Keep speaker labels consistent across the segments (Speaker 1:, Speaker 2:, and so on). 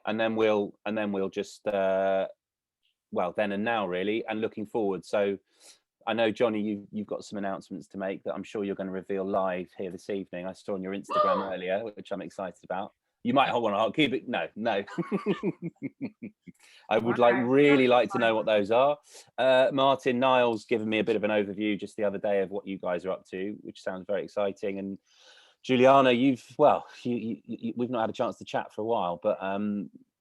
Speaker 1: and then we'll just well, then and now really, and looking forward. So I know, Jonny, you've got some announcements to make that I'm sure you're going to reveal live here this evening. I saw on your Instagram earlier, which I'm excited about. You might want to keep it. No. I would really like to know what those are. Martin Niles given me a bit of an overview just the other day of what you guys are up to, which sounds very exciting. And Julianna, we've not had a chance to chat for a while, but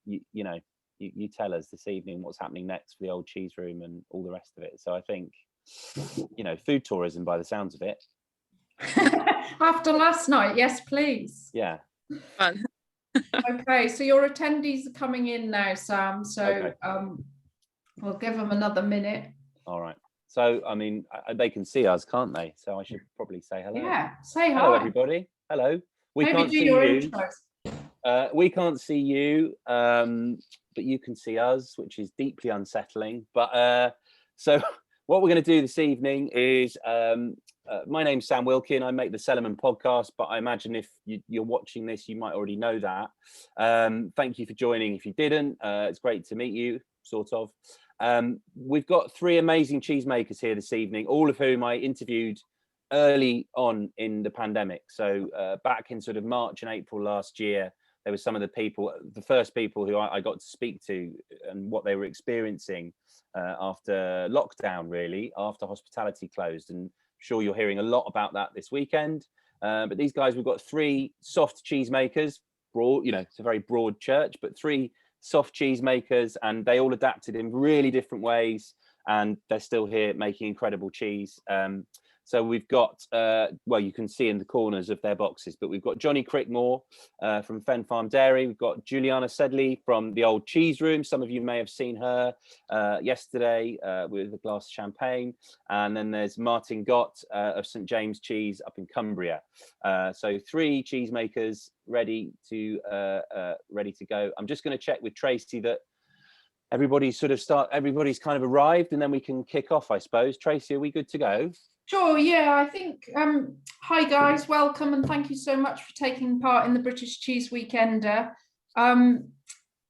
Speaker 1: you tell us this evening what's happening next for the old cheese room and all the rest of it. So I think, food tourism by the sounds of it.
Speaker 2: After last night, yes, please.
Speaker 1: Yeah.
Speaker 3: Fun.
Speaker 2: Okay, so your attendees are coming in now, Sam. So
Speaker 1: okay.
Speaker 2: We'll give them another minute.
Speaker 1: All right. So, I mean, they can see us, can't they? So I should probably say hello.
Speaker 2: Yeah, say hi.
Speaker 1: Hello, everybody. Hello. We
Speaker 2: Maybe
Speaker 1: can't
Speaker 2: do
Speaker 1: see
Speaker 2: your
Speaker 1: you.
Speaker 2: intros.
Speaker 1: We can't see you, but you can see us, which is deeply unsettling. But so what we're going to do this evening is, my name's Sam Wilkin. I make the Cellarman podcast, but I imagine if you're watching this, you might already know that. Thank you for joining. If you didn't, it's great to meet you, sort of. We've got three amazing cheesemakers here this evening, all of whom I interviewed early on in the pandemic. So back in sort of March and April last year, there were some of the first people who I got to speak to and what they were experiencing after lockdown, really, after hospitality closed. And I'm sure you're hearing a lot about that this weekend. But these guys, we've got three soft cheesemakers, broad, it's a very broad church, but three soft cheesemakers, and they all adapted in really different ways, and they're still here making incredible cheese. So we've got, well, you can see in the corners of their boxes, but we've got Jonny Crickmore from Fen Farm Dairy. We've got Julianna Sedli from the Old Cheese Room. Some of you may have seen her yesterday with a glass of champagne. And then there's Martin Gott of St. James Cheese up in Cumbria. So three cheesemakers ready to go. I'm just going to check with Tracy that everybody's kind of arrived, and then we can kick off, I suppose. Tracy, are we good to go?
Speaker 2: Sure, yeah, I think, hi guys, welcome, and thank you so much for taking part in the British Cheese Weekender.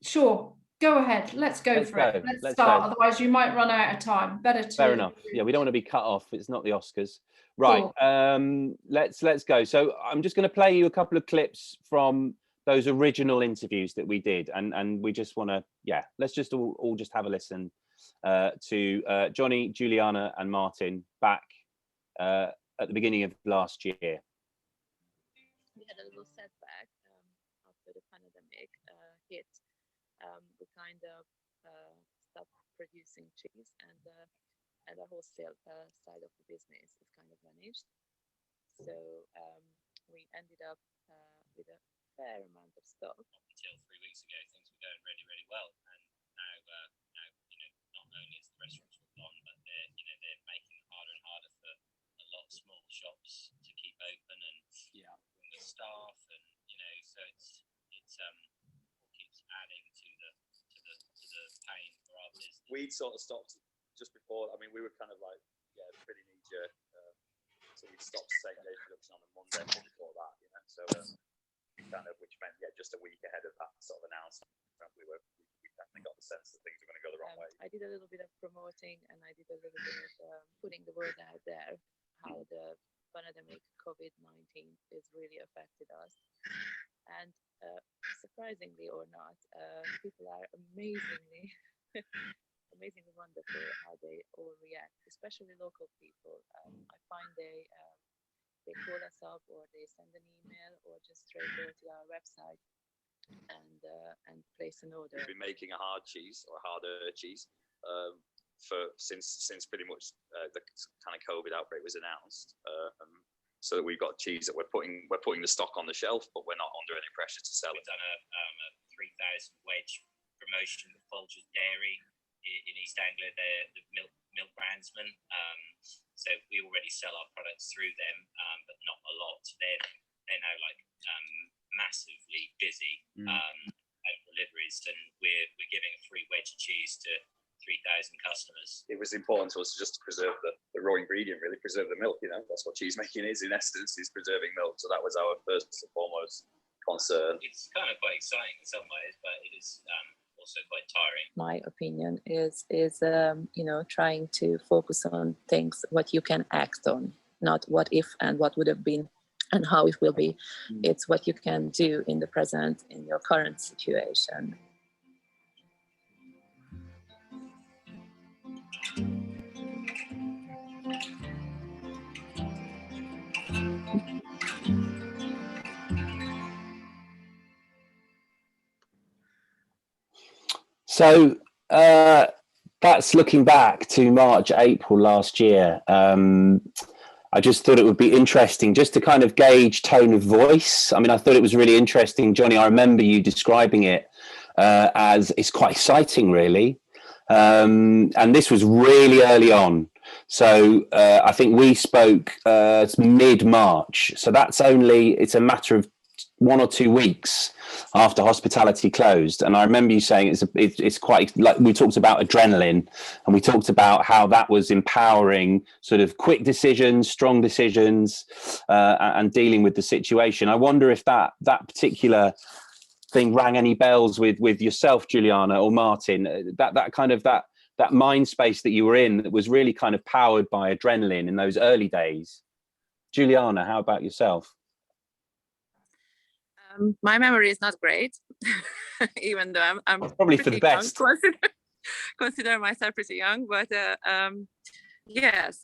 Speaker 2: Sure, go ahead, let's go for it. Let's start, otherwise you might run out of time. Better to...
Speaker 1: Fair enough. Yeah, we don't want to be cut off. It's not the Oscars. Right, cool. Let's go. So I'm just going to play you a couple of clips from those original interviews that we did, and we just want to, let's just all just have a listen to Jonny, Julianna and Martin back at the beginning of last year.
Speaker 3: We had a little setback after the pandemic hit. We kind of stopped producing cheese, and the wholesale side of the business is kind of vanished. So we ended up with a fair amount of stock.
Speaker 4: Until 3 weeks ago, things were going really, really well, and now not only is the restaurants were gone, but they're making it harder and harder for a lot of small shops to keep open and bring the staff, and so it keeps adding to the pain for our business.
Speaker 5: We'd sort of stopped just before. I mean, we were kind of like pretty knee jerk, so we stopped same-day production on a Monday before that, So which meant just a week ahead of that sort of announcement, we definitely got the sense that things were going to go the wrong way.
Speaker 3: I did a little bit of promoting, and I did a little bit of putting the word out there how the pandemic COVID-19 has really affected us. And surprisingly or not, people are amazingly wonderful how they all react, especially local people. I find they call us up, or they send an email, or just straight go to our website and place an order.
Speaker 5: We've been making a hard cheese, or a harder cheese, since pretty much the kind of COVID outbreak was announced. So that we've got cheese that we're putting the stock on the shelf, but we're not under any pressure to sell it.
Speaker 4: We've done a 3,000 wedge promotion with Folgers Dairy in East Anglia. They're the milk brandsman. So we already sell our products through them, but not a lot. They're now like massively busy out deliveries, and we're giving a free wedge of cheese to 3,000 customers.
Speaker 5: It was important to us just to preserve the raw ingredient, really preserve the milk. That's what cheese making is in essence, is preserving milk. So that was our first and foremost concern.
Speaker 4: It's kind of quite exciting in some ways, but it is also quite tiring.
Speaker 3: My opinion is you know, trying to focus on things what you can act on, not what if and what would have been and how it will be. It's what you can do in the present, in your current situation.
Speaker 1: So that's looking back to March, April last year. I just thought it would be interesting just to kind of gauge tone of voice. I mean, I thought it was really interesting, Jonny. I remember you describing it as it's quite exciting, really. And this was really early on. So I think we spoke mid-March. So it's a matter of 1 or 2 weeks after hospitality closed. And I remember you saying it's quite, like, we talked about adrenaline, and we talked about how that was empowering sort of quick decisions, strong decisions, and dealing with the situation. I wonder if that particular thing rang any bells with yourself, Julianna, or Martin, that mind space that you were in that was really kind of powered by adrenaline in those early days. Julianna, how about yourself?
Speaker 3: My memory is not great, even though I'm
Speaker 1: probably for the best.
Speaker 3: Consider myself pretty young, but yes,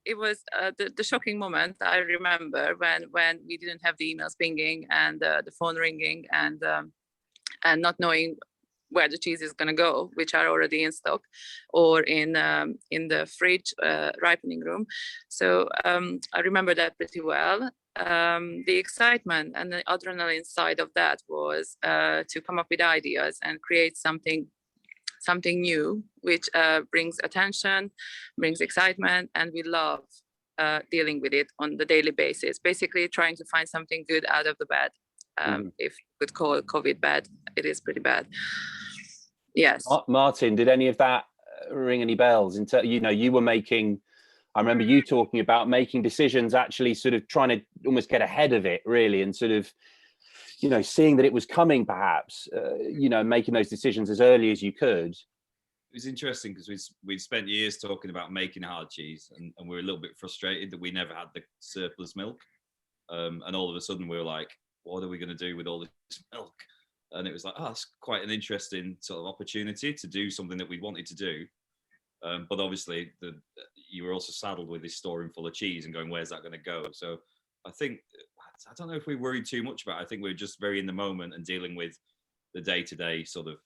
Speaker 3: it was the shocking moment. I remember when we didn't have the emails pinging and the phone ringing and not knowing where the cheese is going to go, which are already in stock or in the fridge ripening room. So I remember that pretty well. The excitement and the adrenaline side of that was to come up with ideas and create something new, which brings attention, brings excitement, and we love dealing with it on the daily basis. Basically trying to find something good out of the bad. If you could call COVID bad, it is pretty bad. Yes.
Speaker 1: Martin, did any of that ring any bells? You were making, I remember you talking about making decisions, actually sort of trying to almost get ahead of it, really, and sort of, seeing that it was coming, perhaps, making those decisions as early as you could.
Speaker 6: It was interesting because we'd spent years talking about making hard cheese, and we were a little bit frustrated that we never had the surplus milk. And all of a sudden we were like, what are we going to do with all this milk? And it was like, it's quite an interesting sort of opportunity to do something that we wanted to do. But obviously you were also saddled with this storeroom full of cheese and going, where's that going to go? So I don't know if we worried too much about it. I think we were just very in the moment and dealing with the day-to-day sort of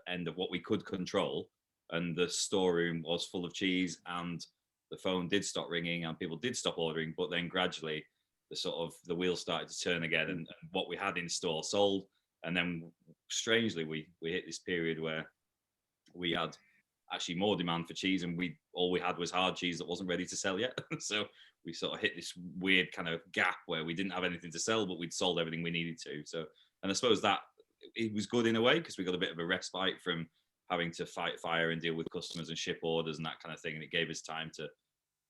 Speaker 6: end of what we could control. And the storeroom was full of cheese, and the phone did stop ringing and people did stop ordering. But then gradually the wheels started to turn again, and what we had in store sold. And then strangely, we hit this period where we had actually more demand for cheese, and all we had was hard cheese that wasn't ready to sell yet. So we sort of hit this weird kind of gap where we didn't have anything to sell, but we'd sold everything we needed to. So, and I suppose that it was good in a way, because we got a bit of a respite from having to fight fire and deal with customers and ship orders and that kind of thing. And it gave us time to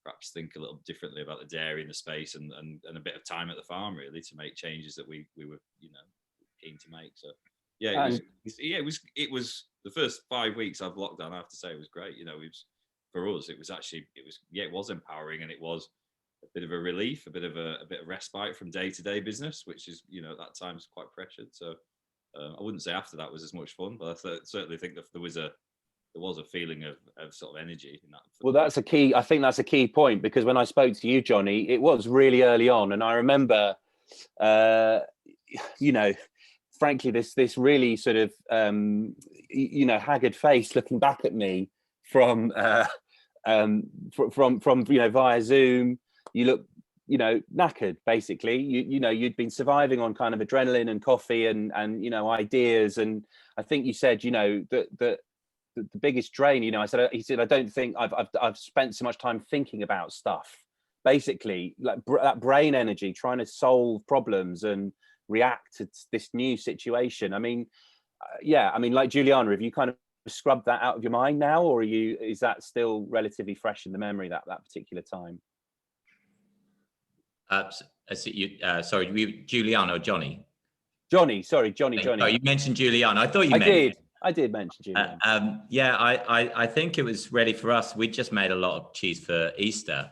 Speaker 6: perhaps think a little differently about the dairy and the space, and a bit of time at the farm, really, to make changes that we were, keen to make. So it was the first 5 weeks of lockdown. I have to say it was great. It was, for us, it was empowering, and it was a bit of a relief, a bit of respite from day-to-day business, which is, at that time, is quite pressured. So I wouldn't say after that was as much fun, but I certainly think that there was a feeling of sort of energy in that.
Speaker 1: Well, that's a key. I think that's a key point, because when I spoke to you, Jonny, it was really early on, and I remember, frankly, this really sort of, haggard face looking back at me from via Zoom. You look, knackered, basically. You'd been surviving on kind of adrenaline and coffee and ideas. And I think you said, that the biggest drain, he said, I don't think I've spent so much time thinking about stuff, basically, like that brain energy, trying to solve problems and react to this new situation. I mean, like Julianna, have you kind of scrubbed that out of your mind now, or is that still relatively fresh in the memory, that particular time?
Speaker 7: Sorry, Julianna or Jonny?
Speaker 1: Jonny, sorry,
Speaker 7: Oh, you mentioned Julianna. I thought you meant.
Speaker 1: I did mention Julianna.
Speaker 7: Yeah, I think it was ready for us. We just made a lot of cheese for Easter.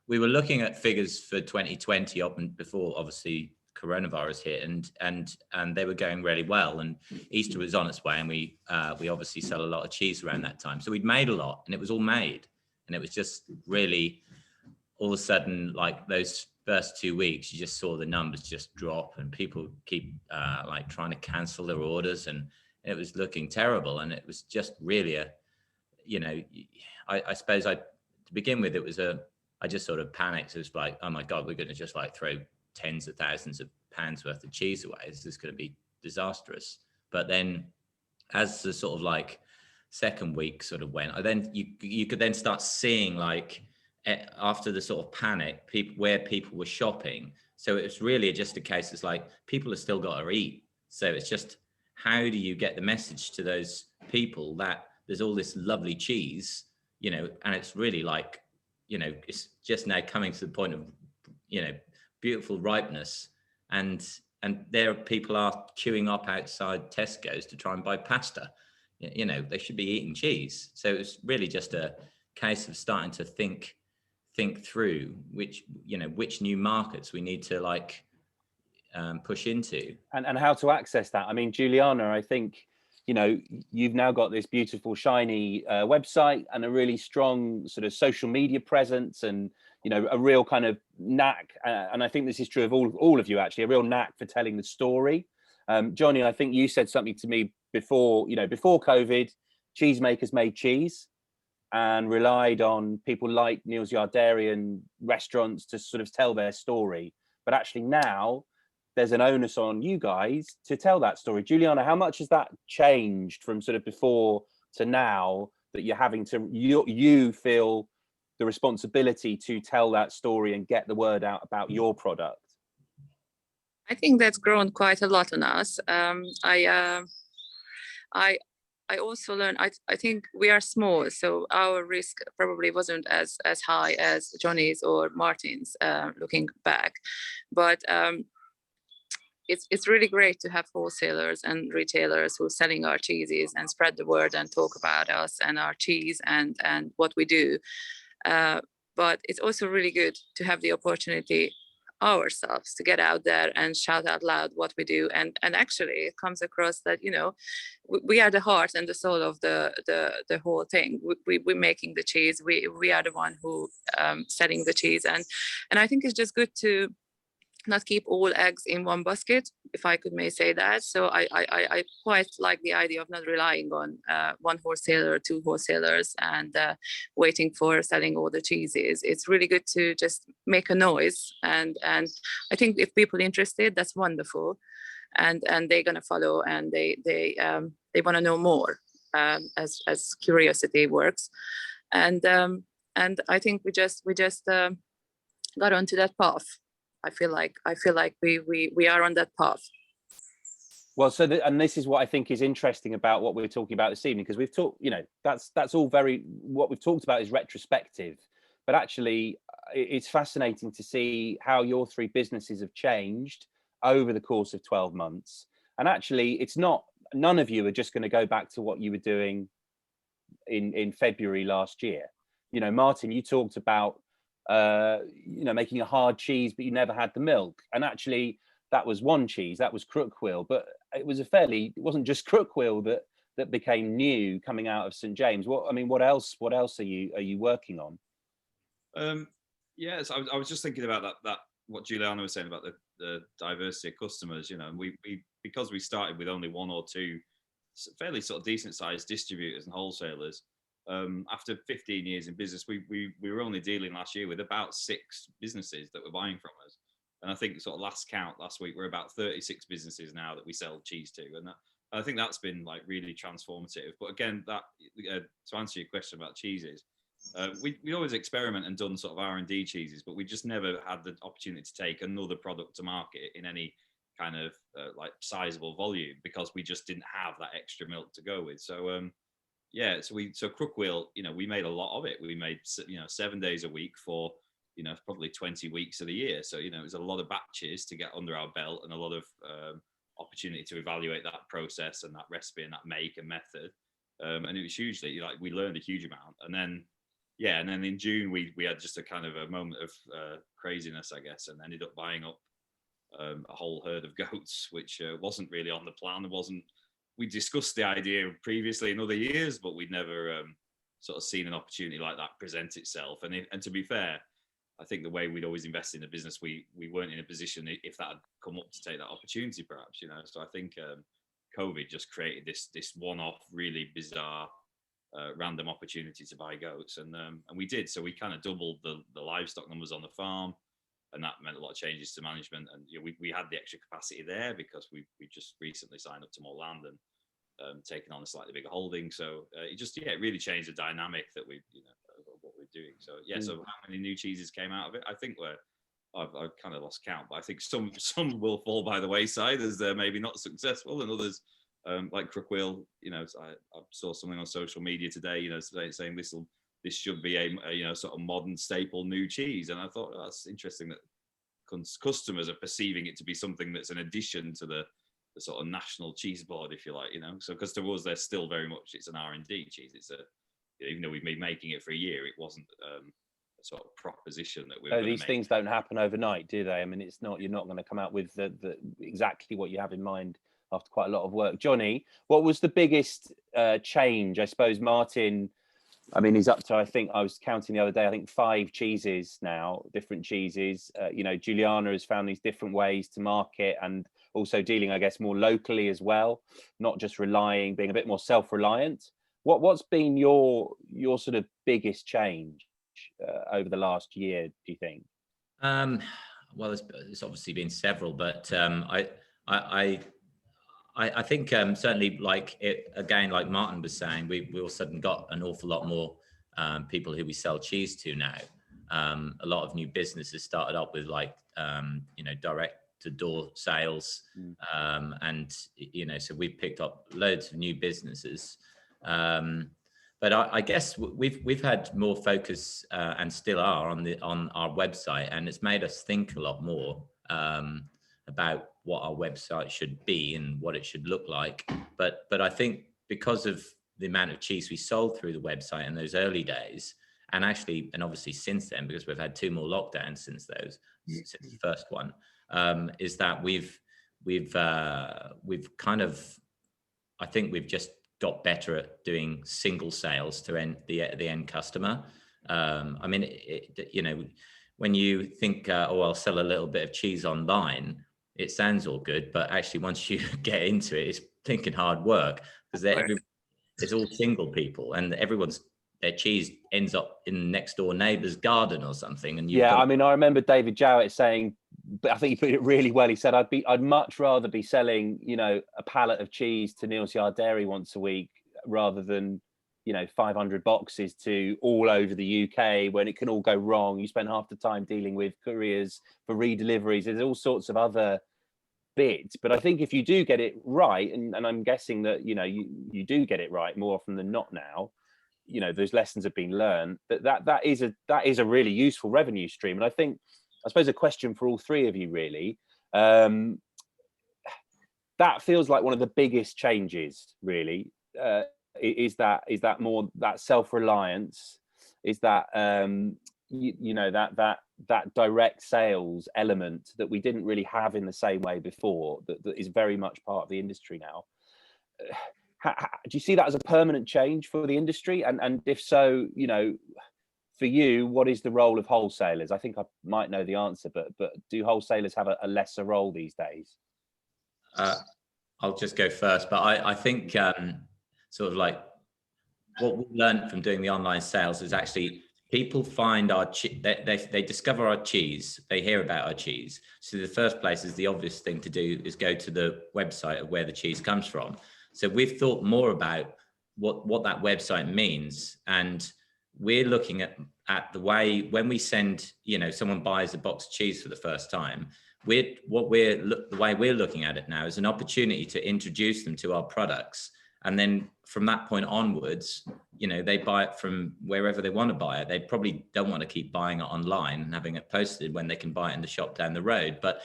Speaker 7: We were looking at figures for 2020 up and before obviously coronavirus hit, and they were going really well. And Easter was on its way, and we obviously sell a lot of cheese around that time. So we'd made a lot, and it was all made, and it was just really all of a sudden, like those first 2 weeks, you just saw the numbers just drop, and people keep like trying to cancel their orders, and it was looking terrible. And it was just really I suppose to begin with, I just sort of panicked. It was like, oh my God, we're going to just like throw tens of thousands of pounds worth of cheese away. This is going to be disastrous. But then as the sort of like second week sort of went, then you could then start seeing like after the sort of panic, where people were shopping. So it was really just a case, it's like people have still got to eat. So it's just, how do you get the message to those people that there's all this lovely cheese, and it's really like, it's just now coming to the point of, beautiful ripeness, and there people are queuing up outside Tesco's to try and buy pasta. They should be eating cheese. So it's really just a case of starting to think through which new markets we need to like push into,
Speaker 1: and how to access that. I mean, Julianna, I think you've now got this beautiful shiny website and a really strong sort of social media presence, and a real kind of knack, and I think this is true of all of you actually, a real knack for telling the story. Jonny, I think you said something to me before COVID, Cheesemakers made cheese and relied on people like Neal's Yard Dairy and restaurants to sort of tell their story. But actually now there's an onus on you guys to tell that story. Julianna, how much has that changed from sort of before to now, that you're having to, you feel the responsibility to tell that story and get the word out about your product?
Speaker 3: I think that's grown quite a lot on us. I also learned, I think we are small, so our risk probably wasn't as high as Jonny's or Martin's looking back. But it's really great to have wholesalers and retailers who are selling our cheeses and spread the word and talk about us and our cheese and what we do. But it's also really good to have the opportunity ourselves to get out there and shout out loud what we do, and actually it comes across that we are the heart and the soul of the whole thing. We're making the cheese, we are the one who selling the cheese, and I think it's just good to not keep all eggs in one basket, if I may say that. So I quite like the idea of not relying on one wholesaler or two wholesalers and waiting for selling all the cheeses. It's really good to just make a noise, and I think if people are interested, that's wonderful, and they're gonna follow, and they want to know more as curiosity works, and I think we just got onto that path. I feel like we are on that path.
Speaker 1: Well, and this is what I think is interesting about what we're talking about this evening, because we've talked, that's all very, what we've talked about is retrospective, but actually it's fascinating to see how your three businesses have changed over the course of 12 months. And actually it's not, none of you are just going to go back to what you were doing in February last year. Martin, you talked about making a hard cheese, but you never had the milk, and actually that was one cheese, that was Crickmore, but it wasn't just Crickmore that became new coming out of St James. What else are you working on?
Speaker 6: Yes, I was just thinking about that what Julianna was saying about the diversity of customers, and we because we started with only one or two fairly sort of decent sized distributors and wholesalers. After 15 years in business, we were only dealing last year with about 6 businesses that were buying from us, and I think sort of last count last week we're about 36 businesses now that we sell cheese to, and I think that's been like really transformative. But again, that to answer your question about cheeses, we always experiment and done sort of R&D cheeses, but we just never had the opportunity to take another product to market in any kind of like sizable volume, because we just didn't have that extra milk to go with. So so Crickmore, we made a lot of it. We made 7 days a week for you know, probably 20 weeks of the year. So, you know, it was a lot of batches to get under our belt and a lot of opportunity to evaluate that process and that recipe and that make and method. And it was hugely, like, we learned a huge amount. And then, yeah, and then in June, we had just a kind of a moment of craziness, I guess, and ended up buying up a whole herd of goats, which wasn't really on the plan. We discussed the idea previously in other years, but we'd never sort of seen an opportunity like that present itself. And to be fair, I think the way we'd always invested in the business, we weren't in a position, if that had come up, to take that opportunity, perhaps, you know. So I think COVID just created this one-off, really bizarre, random opportunity to buy goats, and we did. So we kind of doubled the livestock numbers on the farm, and that meant a lot of changes to management. And you know, we had the extra capacity there because we just recently signed up to more land and taken on a slightly bigger holding. So it really changed the dynamic that we, you know, what we're doing. So yeah, so how many new cheeses came out of it? I think I've kind of lost count, but I think some will fall by the wayside as they're maybe not successful, and others, like Crickmore, you know, I saw something on social media today, you know, saying this should be a you know, sort of modern staple new cheese, and I thought, oh, that's interesting that customers are perceiving it to be something that's an addition to the sort of national cheese board, if you like, you know. So because to us, they're still very much, it's an R&D cheese. It's even though we've been making it for a year, it wasn't a sort of proposition that we were.
Speaker 1: So these things don't happen overnight, do they? I mean, you're not going to come out with the exactly what you have in mind after quite a lot of work. Jonny, what was the biggest change? I suppose Martin, I mean, he's up to, I think I was counting the other day, I think 5 cheeses now, different cheeses. You know, Julianna has found these different ways to market, and also dealing, I guess, more locally as well, not just being a bit more self-reliant. What's been your sort of biggest change over the last year, do you think?
Speaker 7: Well, it's obviously been several, but I think certainly, like like Martin was saying, we all of a sudden got an awful lot more people who we sell cheese to now. A lot of new businesses started up with, like, you know, direct to door sales, and you know, so we've picked up loads of new businesses. But I guess we've had more focus and still are on our website, and it's made us think a lot more about what our website should be and what it should look like. But I think because of the amount of cheese we sold through the website in those early days, and obviously since then, because we've had 2 more lockdowns since the first one, is that we've kind of, I think we've just got better at doing single sales to the end customer. I mean, you know, when you think, oh, I'll sell a little bit of cheese online, it sounds all good, but actually once you get into it, it's thinking hard work, because it's all single people, and their cheese ends up in next door neighbour's garden or something. And
Speaker 1: I mean, I remember David Jowett saying, but I think he put it really well. He said, I'd much rather be selling, you know, a pallet of cheese to Neal's Yard Dairy once a week rather than, you know, 500 boxes to all over the UK, when it can all go wrong. You spend half the time dealing with couriers for redeliveries. There's all sorts of other bits. But I think if you do get it right, and I'm guessing that, you know, you do get it right more often than not now, you know, those lessons have been learned, that is a really useful revenue stream. And I suppose a question for all 3 of you, really, that feels like one of the biggest changes, really, is that more that self-reliance, is that you know, that direct sales element that we didn't really have in the same way before, that is very much part of the industry now. Do you see that as a permanent change for the industry? And if so, you know, for you, what is the role of wholesalers? I think I might know the answer, but do wholesalers have a lesser role these days?
Speaker 7: I'll just go first, but I think sort of like what we learned from doing the online sales is actually people find our they discover our cheese, they hear about our cheese. So the first place is the obvious thing to do is go to the website of where the cheese comes from. So we've thought more about what that website means, and we're looking at the way when we send, you know, someone buys a box of cheese for the first time, the way we're looking at it now is an opportunity to introduce them to our products And then from that point onwards, you know, they buy it from wherever they want to buy it. They probably don't want to keep buying it online and having it posted when they can buy it in the shop down the road. But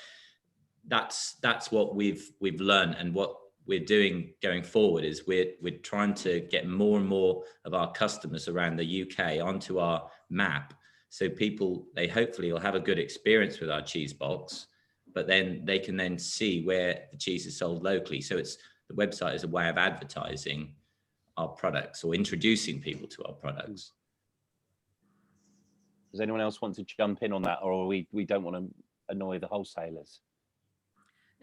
Speaker 7: that's what we've learned, and what we're doing going forward is we're trying to get more and more of our customers around the UK onto our map. So people, they hopefully will have a good experience with our cheese box, but then they can then see where the cheese is sold locally. So the website is a way of advertising our products or introducing people to our products.
Speaker 1: Does anyone else want to jump in on that, or we don't want to annoy the wholesalers?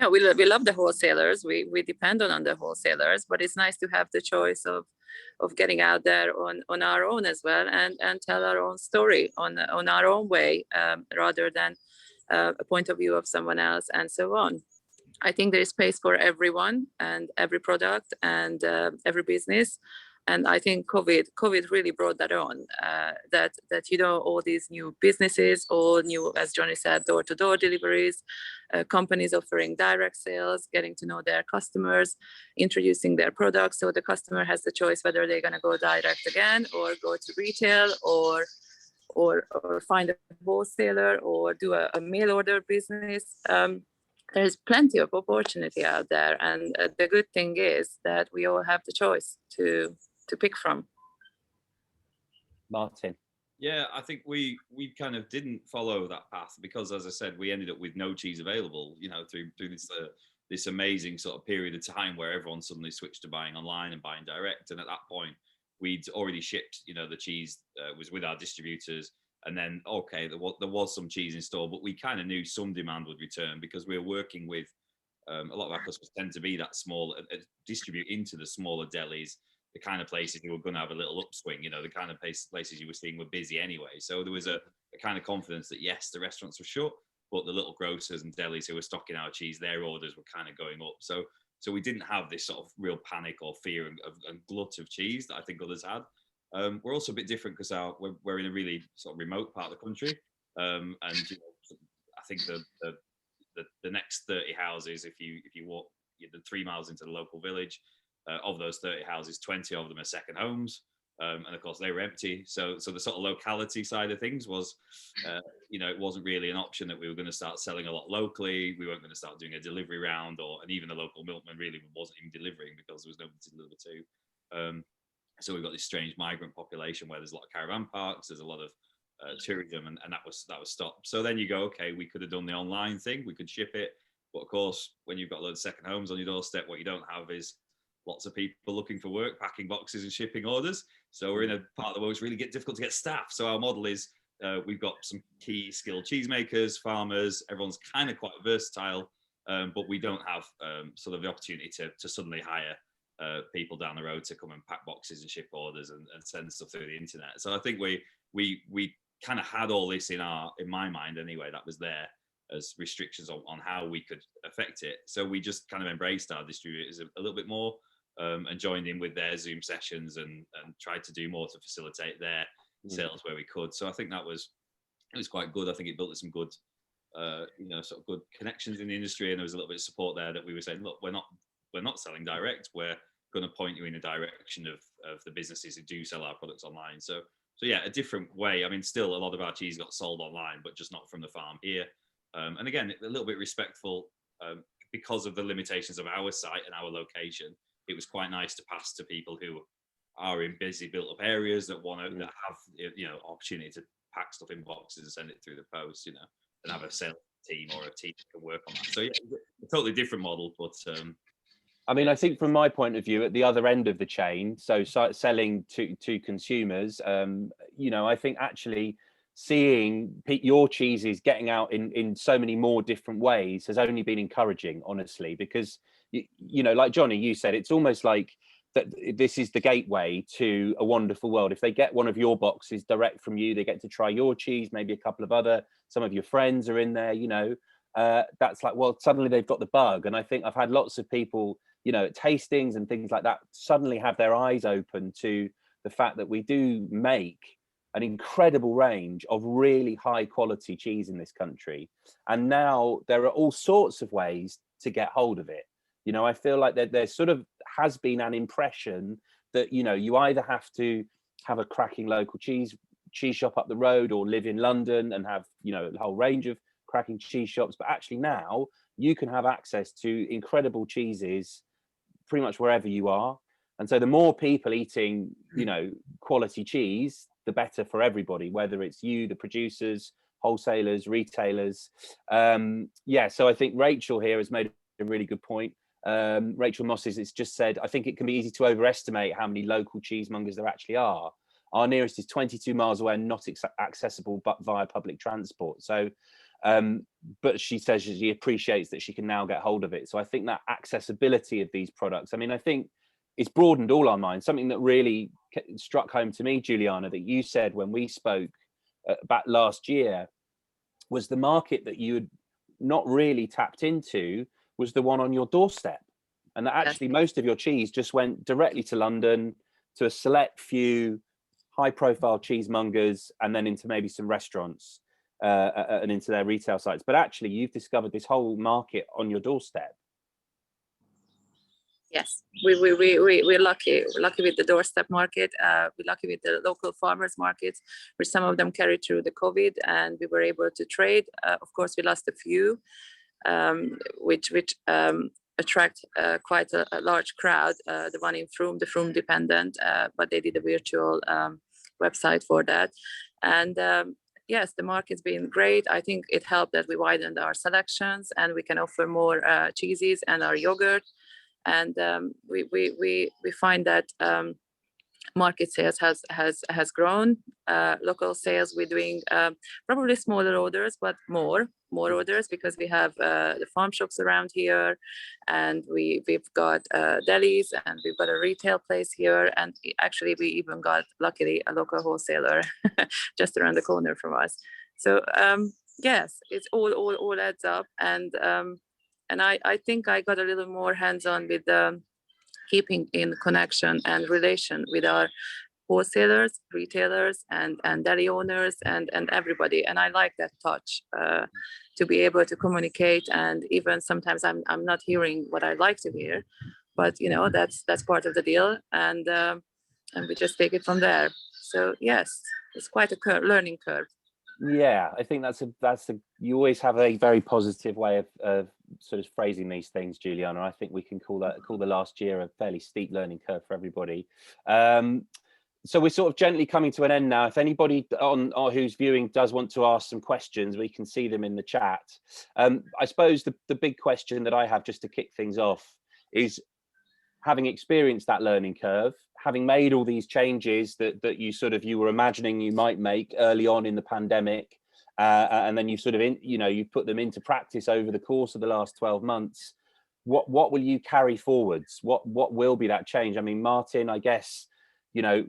Speaker 3: No, we love the wholesalers. We depend on the wholesalers, but it's nice to have the choice of getting out there on our own as well, and tell our own story on our own way, rather than a point of view of someone else and so on. I think there is space for everyone and every product and every business. And I think COVID really brought that on, that you know, all these new businesses, all new, as Jonny said, door-to-door deliveries, companies offering direct sales, getting to know their customers, introducing their products. So the customer has the choice whether they're going to go direct again, or go to retail, or find a wholesaler, or do a mail order business. There's plenty of opportunity out there, and the good thing is that we all have the choice to pick from.
Speaker 1: Martin?
Speaker 6: Yeah, I think we kind of didn't follow that path because, as I said, we ended up with no cheese available, you know, through this amazing sort of period of time where everyone suddenly switched to buying online and buying direct. And at that point, we'd already shipped, you know, the cheese was with our distributors. And then, okay, there was some cheese in store, but we kind of knew some demand would return because we were working with a lot of our customers tend to be that small, distribute into the smaller delis, the kind of places who were going to have a little upswing, you know, the kind of places you were seeing were busy anyway. So there was a kind of confidence that, yes, the restaurants were shut, but the little grocers and delis who were stocking our cheese, their orders were kind of going up. So we didn't have this sort of real panic or fear and glut of cheese that I think others had. We're also a bit different because we're in a really sort of remote part of the country, and you know, I think the next 30 houses, if you walk the 3 miles into the local village, of those 30 houses, 20 of them are second homes, and of course they were empty. So the sort of locality side of things was, you know, it wasn't really an option that we were going to start selling a lot locally. We weren't going to start doing a delivery round, and even the local milkman really wasn't even delivering because there was nobody to deliver to. So we've got this strange migrant population where there's a lot of caravan parks, there's a lot of tourism, and that was stopped. So then you go, okay, we could have done the online thing, we could ship it, but of course, when you've got loads of second homes on your doorstep, what you don't have is lots of people looking for work, packing boxes and shipping orders. So we're in a part of the world it's really difficult to get staff. So our model is we've got some key skilled cheesemakers, farmers, everyone's kind of quite versatile, but we don't have sort of the opportunity to suddenly hire people down the road to come and pack boxes and ship orders and send stuff through the internet. So I think we kind of had all this in my mind anyway, that was there as restrictions on how we could affect it. So we just kind of embraced our distributors a little bit more, and joined in with their Zoom sessions and tried to do more to facilitate their sales where we could. So I think it was quite good. I think it built us some good you know, sort of good connections in the industry, and there was a little bit of support there that we were saying, look, we're not selling direct, we're going to point you in the direction of the businesses who do sell our products online. So yeah, a different way. I mean, still a lot of our cheese got sold online, but just not from the farm here. And again, a little bit respectful because of the limitations of our site and our location. It was quite nice to pass to people who are in busy built-up areas that want to have, you know, opportunity to pack stuff in boxes and send it through the post, you know, and have a sales team or a team that can work on that. So yeah, a totally different model, but
Speaker 1: I mean, I think from my point of view, at the other end of the chain, so selling to consumers, you know, I think actually seeing your cheeses getting out in so many more different ways has only been encouraging, honestly, because, you know, like Jonny, you said, it's almost like that this is the gateway to a wonderful world. If they get one of your boxes direct from you, they get to try your cheese, maybe a couple of some of your friends are in there, you know, that's like, well, suddenly they've got the bug. And I think I've had lots of people, you know, at tastings and things like that, suddenly have their eyes open to the fact that we do make an incredible range of really high quality cheese in this country. And now there are all sorts of ways to get hold of it. You know, I feel like they're sort of has been an impression that, you know, you either have to have a cracking local cheese shop up the road, or live in London and have, you know, a whole range of cracking cheese shops. But actually now you can have access to incredible cheeses pretty much wherever you are. And so the more people eating, you know, quality cheese, the better for everybody, whether it's you, the producers, wholesalers, retailers. Yeah, so I think Rachel here has made a really good point. Rachel Mosses, it's just said, I think it can be easy to overestimate how many local cheesemongers there actually are. Our nearest is 22 miles away and not accessible but via public transport. So, but she says she appreciates that she can now get hold of it. So I think that accessibility of these products, I mean, I think it's broadened all our minds. Something that really struck home to me, Julianna, that you said when we spoke back last year, was the market that you had not really tapped into was the one on your doorstep. And that actually most of your cheese just went directly to London, to a select few high profile cheesemongers, and then into maybe some restaurants and into their retail sites. But actually you've discovered this whole market on your doorstep.
Speaker 8: Yes, we're lucky. We're lucky with the doorstep market. We're lucky with the local farmers markets, which some of them carried through the COVID, and we were able to trade. Of course, we lost a few, which attract quite a large crowd. The one in Frome, the Frome Dependent, but they did a virtual website for that. And yes, the market's been great. I think it helped that we widened our selections and we can offer more cheeses and our yogurt. And we find that market sales has grown. Local sales, we're doing probably smaller orders, but more orders, because we have the farm shops around here, and we've got delis, and we've got a retail place here, and actually we even got, luckily, a local wholesaler just around the corner from us. So yes, it's all adds up, and I think I got a little more hands-on with keeping in connection and relation with our wholesalers, retailers, and deli owners, and everybody. And I like that touch to be able to communicate. And even sometimes I'm not hearing what I like to hear, but you know, that's part of the deal. And we just take it from there. So yes, it's quite a learning curve.
Speaker 1: Yeah, I think that's a you always have a very positive way of sort of phrasing these things, Julianna. I think we can call the last year a fairly steep learning curve for everybody. So we're sort of gently coming to an end now. If anybody on who's viewing does want to ask some questions, we can see them in the chat. I suppose the big question that I have, just to kick things off, is, having experienced that learning curve, having made all these changes that you were imagining you might make early on in the pandemic, and then you sort of you put them into practice over the course of the last 12 months. What will you carry forwards? What will be that change? I mean, Martin, I guess, you know,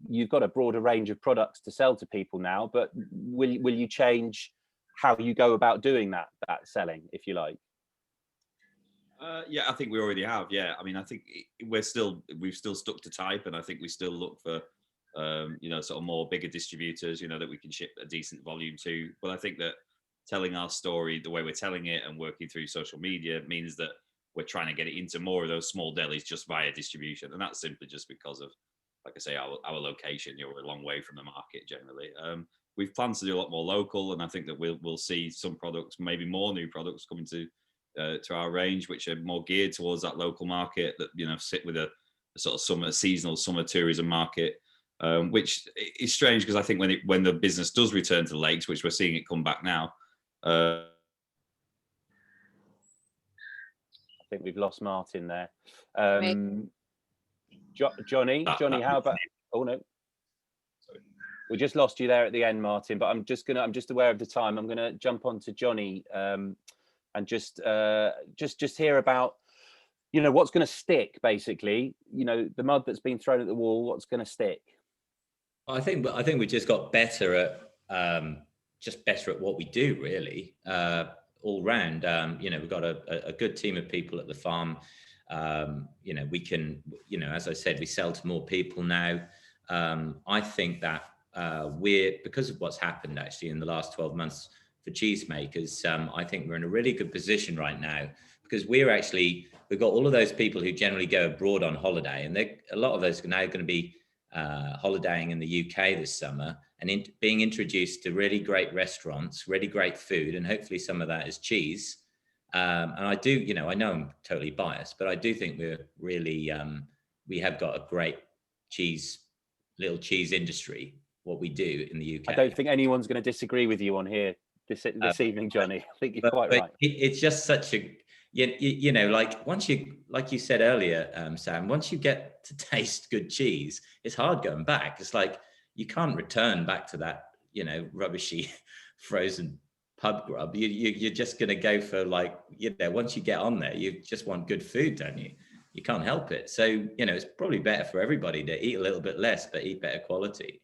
Speaker 1: you've got a broader range of products to sell to people now, but will you change how you go about doing that selling, if you like?
Speaker 6: Yeah, I think we already have. Yeah, I mean, I think we've still stuck to type, and I think we still look for, sort of more bigger distributors, that we can ship a decent volume to. But I think that telling our story the way we're telling it and working through social media means that we're trying to get it into more of those small delis just via distribution, and that's simply just because of, like I say, our location. We're a long way from the market generally. We've planned to do a lot more local, and I think that we'll see some products, maybe more new products coming to our range, which are more geared towards that local market, that sit with a sort of seasonal summer tourism market, which is strange because I think when the business does return to the lakes, which we're seeing it come back now.
Speaker 1: I think we've lost Martin there. Jonny, how about? Oh no, sorry, we just lost you there at the end, Martin. But I'm just aware of the time. I'm gonna jump on to Jonny. And just hear about, what's going to stick, basically, the mud that's been thrown at the wall, what's going to stick.
Speaker 7: I think we just got better at what we do, really, all round. We've got a good team of people at the farm. We can, as I said, we sell to more people now. I think that because of what's happened actually in the last 12 months, for Cheesemakers, I think we're in a really good position right now, because we're actually we've got all of those people who generally go abroad on holiday, and a lot of those are now going to be holidaying in the UK this summer, and being introduced to really great restaurants, really great food, and hopefully some of that is cheese. And I do, you know, I know I'm totally biased, but I do think we're really, we have got a great little cheese industry, what we do in the UK.
Speaker 1: I don't think anyone's going to disagree with you on here this evening, Jonny. I think you're quite right.
Speaker 7: It's just such a, you know, like like you said earlier, Sam, once you get to taste good cheese, it's hard going back. It's like, you can't return back to that, you know, rubbishy frozen pub grub. You're just going to go for, like, you know, once you get on there, you just want good food, don't you? You can't help it. So, you know, it's probably better for everybody to eat a little bit less, but eat better quality.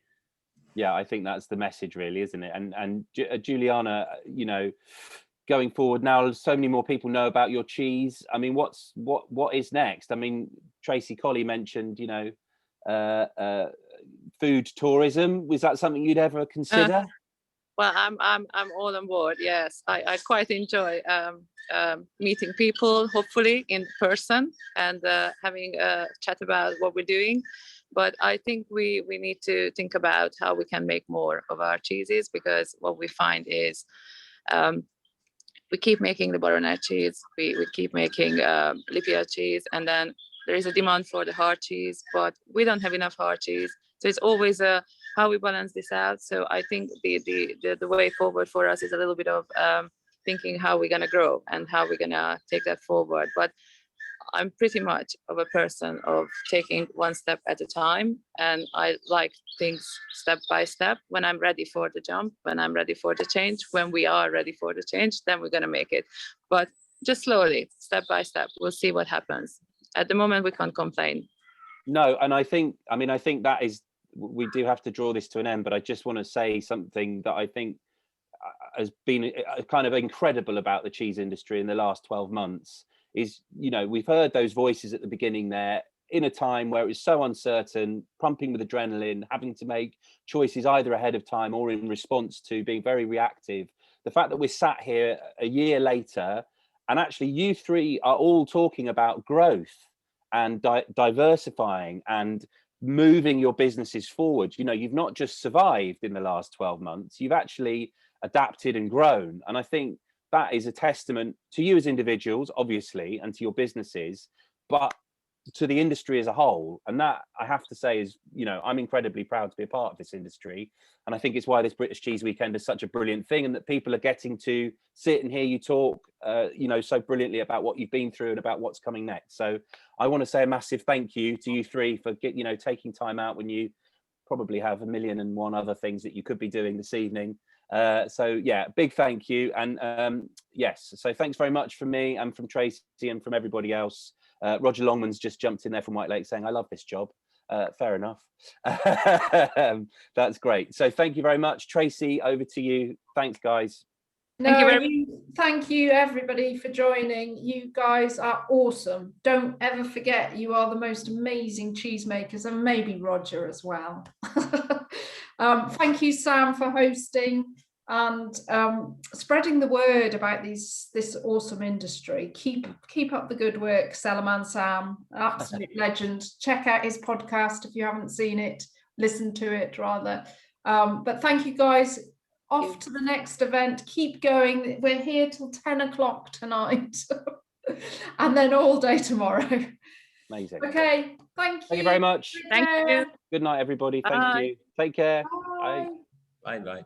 Speaker 1: Yeah, I think that's the message, really, isn't it? And Julianna, you know, going forward now, so many more people know about your cheese. I mean, what is next? I mean, Tracy Colley mentioned, you know, food tourism. Was that something you'd ever consider?
Speaker 8: Well, I'm all on board. Yes, I quite enjoy meeting people, hopefully in person, and having a chat about what we're doing. But I think we need to think about how we can make more of our cheeses, because what we find is we keep making the butternut cheese, we keep making Lipia cheese, and then there is a demand for the hard cheese, but we don't have enough hard cheese. So it's always how we balance this out. So I think the way forward for us is a little bit of thinking how we're going to grow and how we're going to take that forward. But I'm pretty much of a person of taking one step at a time, and I like things step by step. When I'm ready for the jump, when I'm ready for the change, when we are ready for the change, then we're going to make it. But just slowly, step by step, we'll see what happens. At the moment, we can't complain.
Speaker 1: No, and I think that is, we do have to draw this to an end, but I just want to say something that I think has been kind of incredible about the cheese industry in the last 12 months is, you know, we've heard those voices at the beginning there in a time where it was so uncertain, pumping with adrenaline, having to make choices either ahead of time or in response to being very reactive. The fact that we're sat here a year later and actually you three are all talking about growth and diversifying and moving your businesses forward. You know, you've not just survived in the last 12 months, you've actually adapted and grown. And I think that is a testament to you as individuals, obviously, and to your businesses, but to the industry as a whole. And that, I have to say, is, you know, I'm incredibly proud to be a part of this industry. And I think it's why this British Cheese Weekend is such a brilliant thing, and that people are getting to sit and hear you talk, you know, so brilliantly about what you've been through and about what's coming next. So I want to say a massive thank you to you three for, you know, taking time out when you probably have 1,000,001 other things that you could be doing this evening. So yeah, big thank you. And yes, so thanks very much from me and from Tracy and from everybody else. Roger Longman's just jumped in there from White Lake saying, I love this job. Fair enough. That's great. So thank you very much. Tracy, over to you. Thanks, guys.
Speaker 2: Thank you everybody for joining. You guys are awesome. Don't ever forget, you are the most amazing cheesemakers, and maybe Roger as well. Thank you, Sam, for hosting and spreading the word about this awesome industry. Keep up the good work, Cellarman Sam, absolute legend. Check out his podcast if you haven't seen it, listen to it rather. But thank you guys. Off to the next event. Keep going. We're here till 10 o'clock tonight and then all day tomorrow.
Speaker 1: Amazing.
Speaker 2: Okay, thank you.
Speaker 1: Thank you very much.
Speaker 8: Thank you.
Speaker 1: Good night, everybody. Thank you. Take care.
Speaker 2: Bye.
Speaker 7: Bye bye.